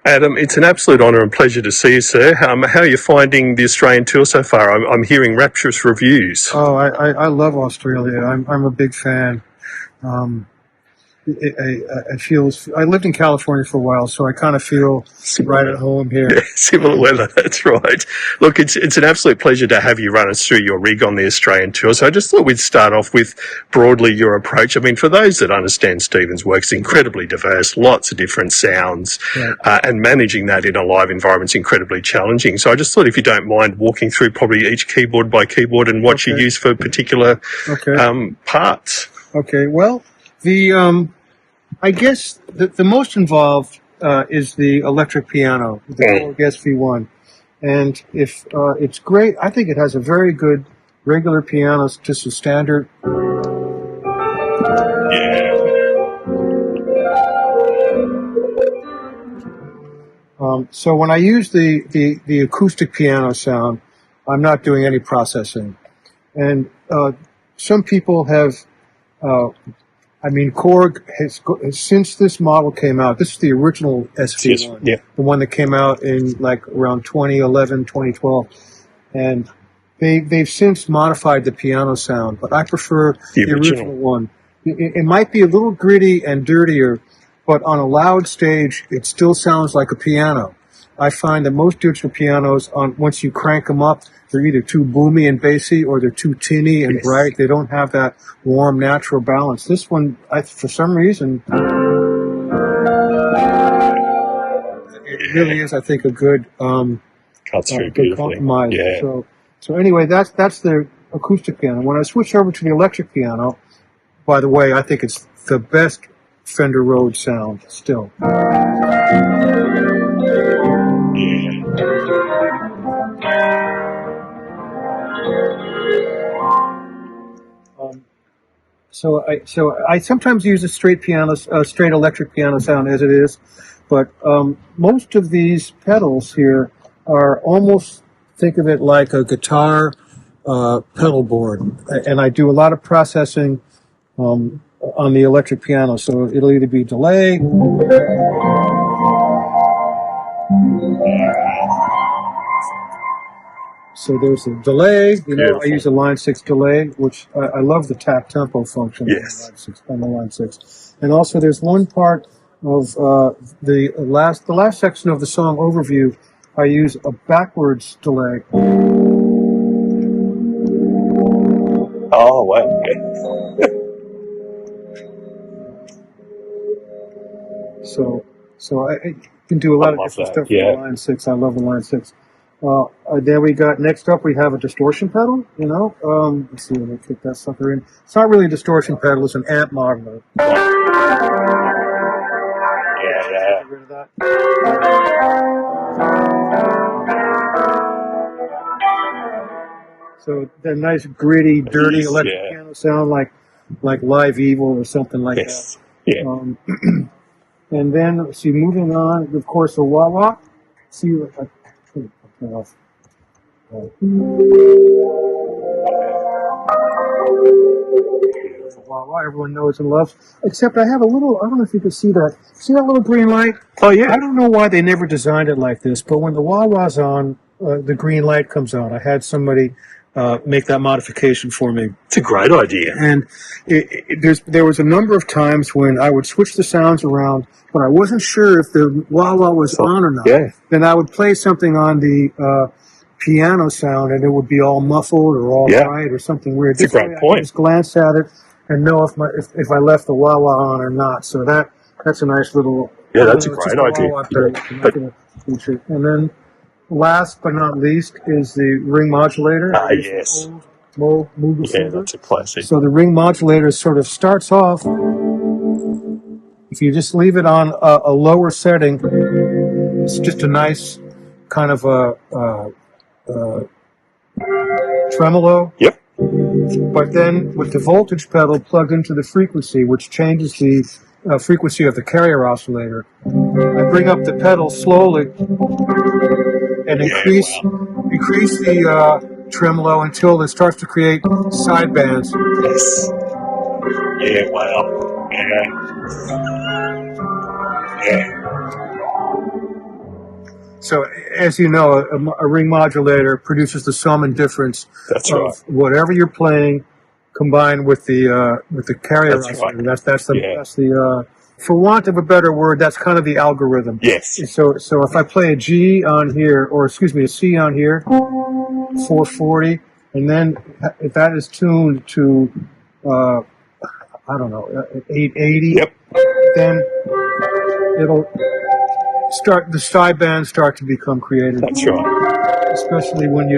Adam, it's an absolute honour and pleasure to see you, sir. How are you finding the Australian tour so far? I'm hearing rapturous reviews. Oh, I love Australia. I'm a big fan. It feels. I lived in California for a while, so I kind of feel right at home here. Yeah, similar weather, that's right. Look, it's an absolute pleasure to have you run us through your rig on the Australian tour. So I just thought we'd start off with broadly your approach. I mean, for those that understand Stephen's work, it's incredibly diverse, lots of different sounds, Right. and managing that in a live environment is incredibly challenging. So I just thought if you don't mind walking through probably each keyboard by keyboard and what you use for particular parts. Okay. Well, I guess the most involved is the electric piano, the Korg SV1, and if it's great, I think it has a very good regular piano, just a standard. So when I use the acoustic piano sound, I'm not doing any processing, and some people have. Korg has, since this model came out, this is the original SV1, the one that came out in like around 2011, 2012. And they've since modified the piano sound, but I prefer the original one. It might be a little gritty and dirtier, but on a loud stage, it still sounds like a piano. I find that most digital pianos, once you crank them up, they're either too boomy and bassy or they're too tinny and bright. They don't have that warm, natural balance. This one, for some reason, it really is, I think, a good cuts through good compromise. Yeah. So anyway, that's the acoustic piano. When I switch over to the electric piano, by the way, I think it's the best Fender Rhodes sound still. So I sometimes use a straight electric piano sound as it is, but most of these pedals here are almost, think of it like a guitar pedal board, and I do a lot of processing on the electric piano, so it'll either be delay. So there's a delay, I use a line 6 delay, which I love the tap tempo function on the line 6. And also there's one part of the last section of the song overview, I use a backwards delay. Oh, wow. So I can do a lot of different stuff with the line 6. I love the line 6. Then we got, next up we have a distortion pedal, let's see, let me kick that sucker in. It's not really a distortion pedal, it's an amp modeler. Get rid of that. So that nice gritty, dirty electric piano sound like Live Evil or something like that. And then, let's see, moving on, of course, the wah-wah. See, off. Wow, everyone knows and loves. Except I have a little, I don't know if you can see that. See that little green light? Oh, yeah. I don't know why they never designed it like this, but when the wah-wah's on, the green light comes on. I had somebody make that modification for me. It's a great idea. And there was a number of times when I would switch the sounds around, but I wasn't sure if the wah-wah was on or not. Yeah. Then I would play something on the piano sound, and it would be all muffled or all bright or something weird. That's a great point. I just glance at it and know if I left the wah-wah on or not. So that's a nice little... Yeah, that's a great idea. And then last but not least is the ring modulator. Yes. Yeah, that's a classic. So the ring modulator sort of starts off, if you just leave it on a lower setting, it's just a nice kind of a tremolo. Yep. But then with the voltage pedal plugged into the frequency, which changes the frequency of the carrier oscillator, I bring up the pedal slowly and increase the tremolo until it starts to create sidebands. Yes. Yeah, wow. Yeah. So, as you know, a ring modulator produces the sum and difference That's of right. whatever you're playing combined with the carrier That's oscillator. right. That's Yeah. the for want of a better word, that's kind of the algorithm. Yes. So if I play a G on here, or excuse me, a C on here, 440, and then if that is tuned to I don't know, 880, Yep. then it'll start, the side bands start to become created. That's right. Especially when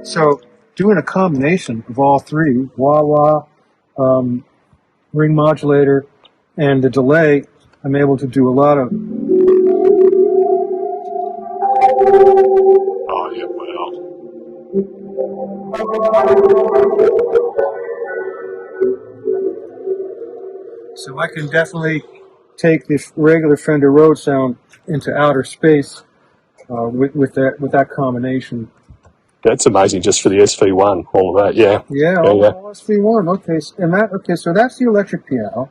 so doing a combination of all three, wah-wah, ring modulator, and the delay, I'm able to do a lot of. Oh, yeah, well. So I can definitely take this regular Fender Rhodes sound into outer space with that combination. That's amazing just for the SV1, all of that, yeah. Yeah, all SV1. Okay, so that's the electric piano.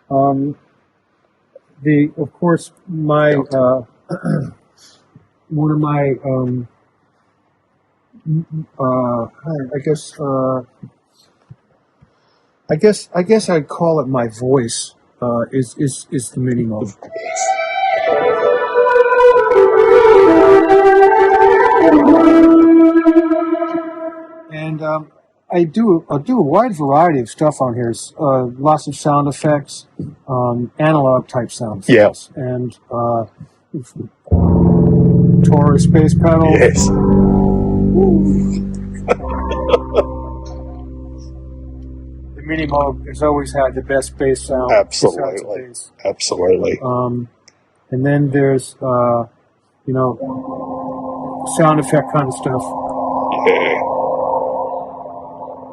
Of course, my one of my I guess I'd call it my voice is the mini mode. And I'll do a wide variety of stuff on here. Lots of sound effects, analog type sound effects, and Taurus bass pedal. Yes. The mini mode has always had the best bass sound. Absolutely. Absolutely. And then there's sound effect kind of stuff. Yeah.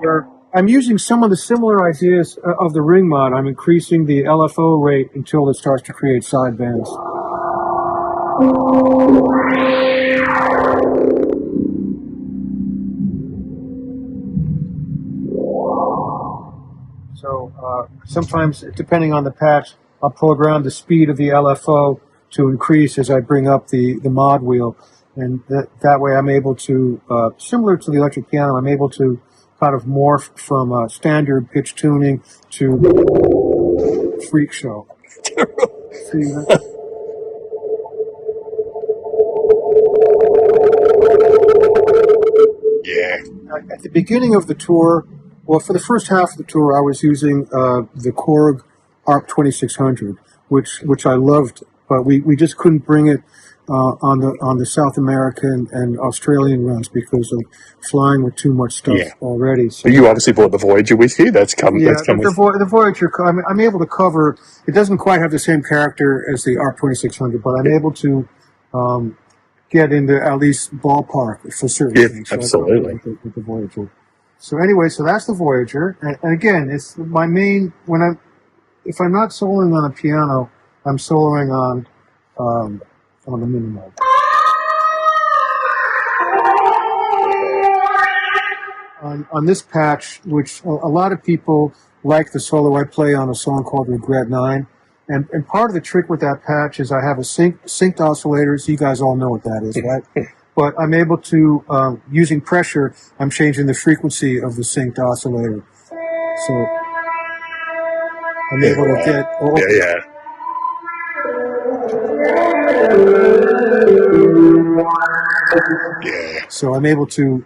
Where I'm using some of the similar ideas of the ring mod. I'm increasing the LFO rate until it starts to create side bands. So sometimes, depending on the patch, I'll program the speed of the LFO to increase as I bring up the mod wheel. And that way I'm able to, similar to the electric piano, I'm able to kind of morph from standard pitch tuning to freak show. See that? Yeah. At the beginning of the tour, well, for the first half of the tour, I was using the Korg ARP 2600, which I loved, but we just couldn't bring it on the South American and Australian runs because of flying with too much stuff already. So you obviously brought the Voyager with you. That's come. Yeah, that's come the Voyager. I'm able to cover. It doesn't quite have the same character as the ARP 2600, but I'm able to get into at least ballpark for certain things. So Absolutely. With the Voyager. So anyway, so that's the Voyager, and again, it's my main. If I'm not soloing on a piano, I'm soloing on the mini mode. On this patch, which a lot of people like the solo I play on a song called Regret 9. And part of the trick with that patch is I have a synced oscillator, so you guys all know what that is, right? But I'm able to, using pressure, I'm changing the frequency of the synced oscillator. So I'm able to get... So I'm able to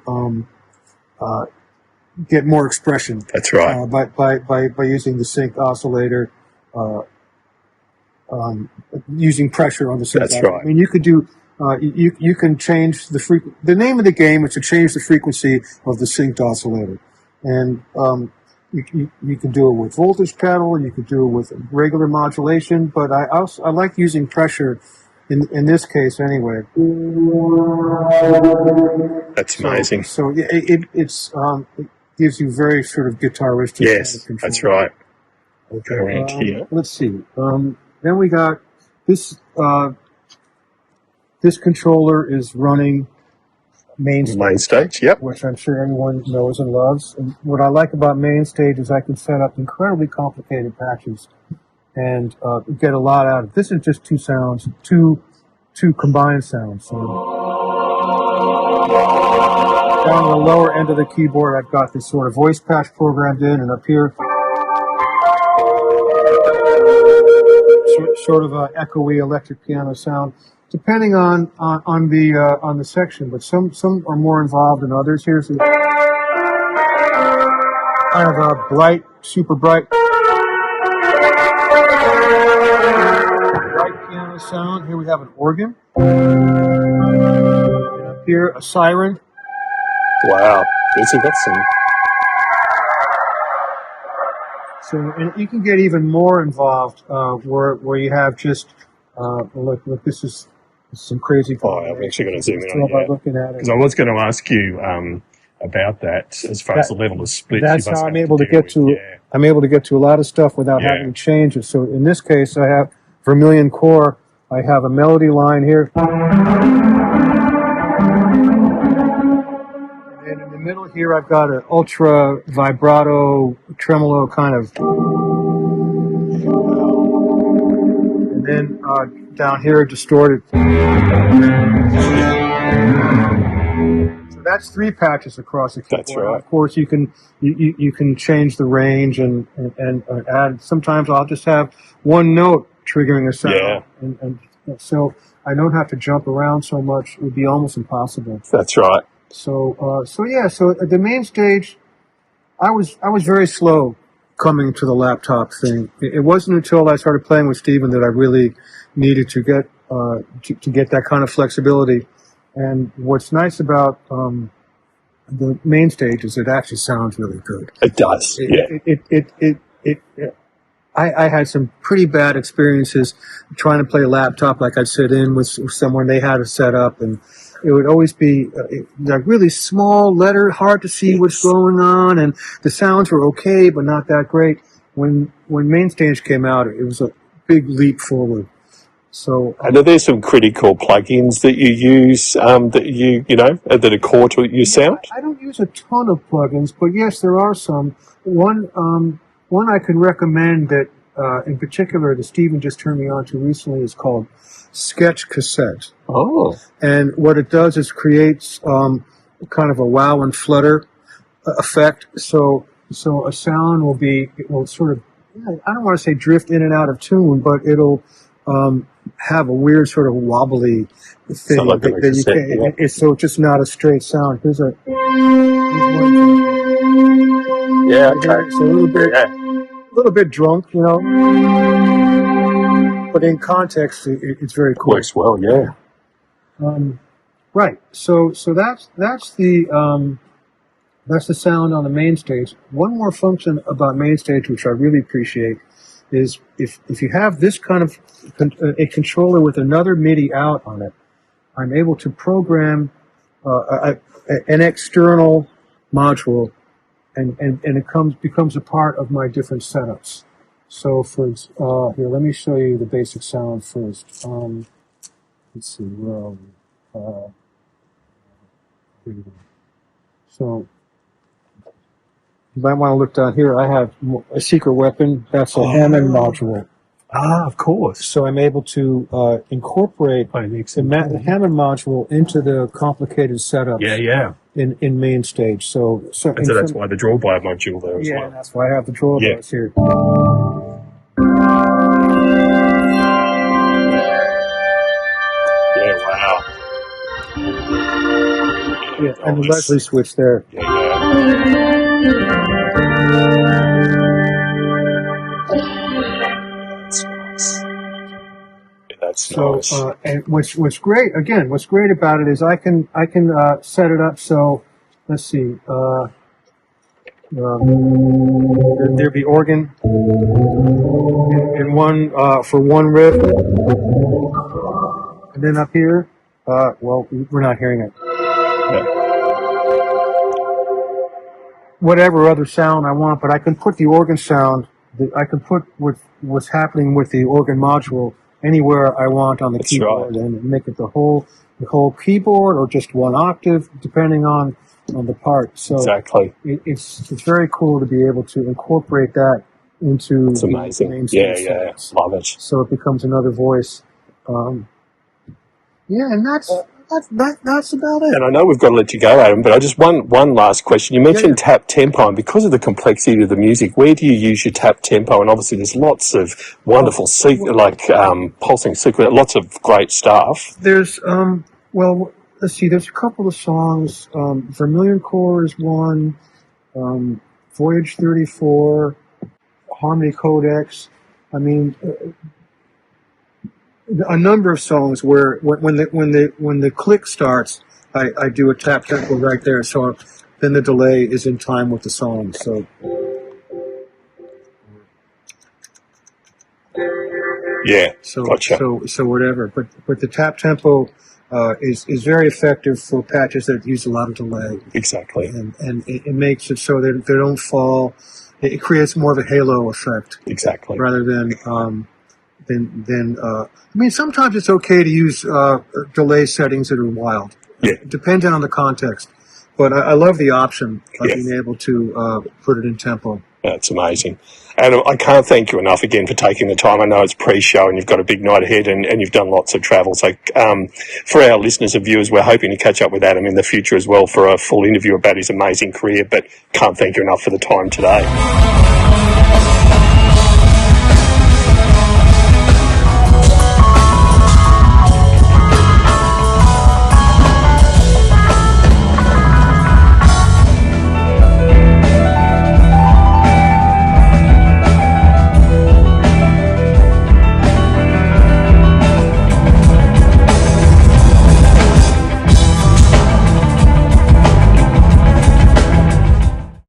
get more expression. That's right. By using the synced oscillator, using pressure on the synced oscillator. Right. I mean, you could do you can change the the name of the game is to change the frequency of the synced oscillator, and you can do it with voltage pedal, you could do it with regular modulation, but I like using pressure in this case anyway. That's amazing. So it gives you very sort of guitaristic kind of control. That's right. Okay. Around here. Let's see. Then we got this. This controller is running MainStage, yep. Which I'm sure everyone knows and loves. And what I like about MainStage is I can set up incredibly complicated patches and get a lot out of it. This is just two sounds, two two combined sounds. So down on the lower end of the keyboard, I've got this sort of voice patch programmed in, and up here, sort of a echoey electric piano sound, depending on the section. But some are more involved than others. Here's kind of a bright, super bright piano sound. Here we have an organ. And up here, a siren. Wow. Yes, you've got some. So, and you can get even more involved, where you have just look, this is some crazy. Oh, I'm actually going to zoom in on by looking at it. Because I was going to ask you about that as far as the level of split. That's how I'm able to get to. Yeah. I'm able to get to a lot of stuff without having to change it. So in this case, I have Vermilion Core. I have a melody line here. And in the middle here, I've got an ultra vibrato tremolo kind of. And then down here, distorted. So that's three patches across the keyboard. That's right. Of course, you can change the range and add. Sometimes I'll just have one note triggering a sound. Yeah. And so I don't have to jump around so much. It would be almost impossible. That's right. So at the MainStage, I was very slow coming to the laptop thing. It wasn't until I started playing with Stephen that I really needed to get that kind of flexibility. And what's nice about the MainStage is it actually sounds really good. It does. I had some pretty bad experiences trying to play a laptop. Like I'd sit in with someone, they had it set up, and it would always be like really small letter, hard to see what's going on, and the sounds were okay, but not that great. When MainStage came out, it was a big leap forward. So, I know there's some critical plugins that you use that are core to your sound. I don't use a ton of plugins, but yes, there are some. One I could recommend that in particular that Stephen just turned me on to recently is called Sketch Cassette. Oh. And what it does is creates kind of a wow and flutter effect. So a sound will sort of, I don't want to say drift in and out of tune, but it'll have a weird sort of wobbly thing that you can't. It's so it's just not a straight sound. Here's one. Yeah, okay. It's a little bit drunk, but in context, it's very cool. Works well, yeah. Right. So that's the sound on the MainStage. One more function about MainStage, which I really appreciate, is if you have this kind of a controller with another MIDI out on it, I'm able to program an external module, and it becomes a part of my different setups. So here, let me show you the basic sound first. Let's see, where are we? So you might want to look down here. I have a secret weapon. That's a Hammond module. Ah, of course. So I'm able to incorporate the Hammond module into the complicated setup. Yeah. In MainStage. So that's why the drawbar module there as well. Yeah, that's why I have the drawbars here. Yeah, wow. Yeah, and the Leslie switch there. That's nice. And what's great about it is I can set it up so, let's see, there'd be organ in one for one riff, and then up here, we're not hearing it. Whatever other sound I want, but I can put the organ sound. I can put what's happening with the organ module anywhere I want on the keyboard, and make it the whole keyboard or just one octave, depending on the part. So exactly, it's very cool to be able to incorporate that into. It's amazing. Yeah, love it. So it becomes another voice. Yeah, and that's about it. And I know we've got to let you go, Adam, but I just one last question. You mentioned tap tempo, and because of the complexity of the music, where do you use your tap tempo? And obviously, there's lots of wonderful pulsing sequence, lots of great stuff. There's well, let's see. There's a couple of songs. Vermilion Core is one. Voyage 34, Harmony Codex. I mean, a number of songs where when the click starts, I do a tap tempo right there. So then the delay is in time with the song. So yeah, so gotcha. so whatever. But the tap tempo is very effective for patches that use a lot of delay. Exactly. And it makes it so that they don't fall. It creates more of a halo effect. Exactly. Rather than I mean, sometimes it's okay to use delay settings that are wild. Yeah. Depending on the context. But I love the option of being able to put it in tempo. That's amazing. Adam, I can't thank you enough again for taking the time. I know it's pre-show and you've got a big night ahead and you've done lots of travel. So for our listeners and viewers, we're hoping to catch up with Adam in the future as well for a full interview about his amazing career, but can't thank you enough for the time today.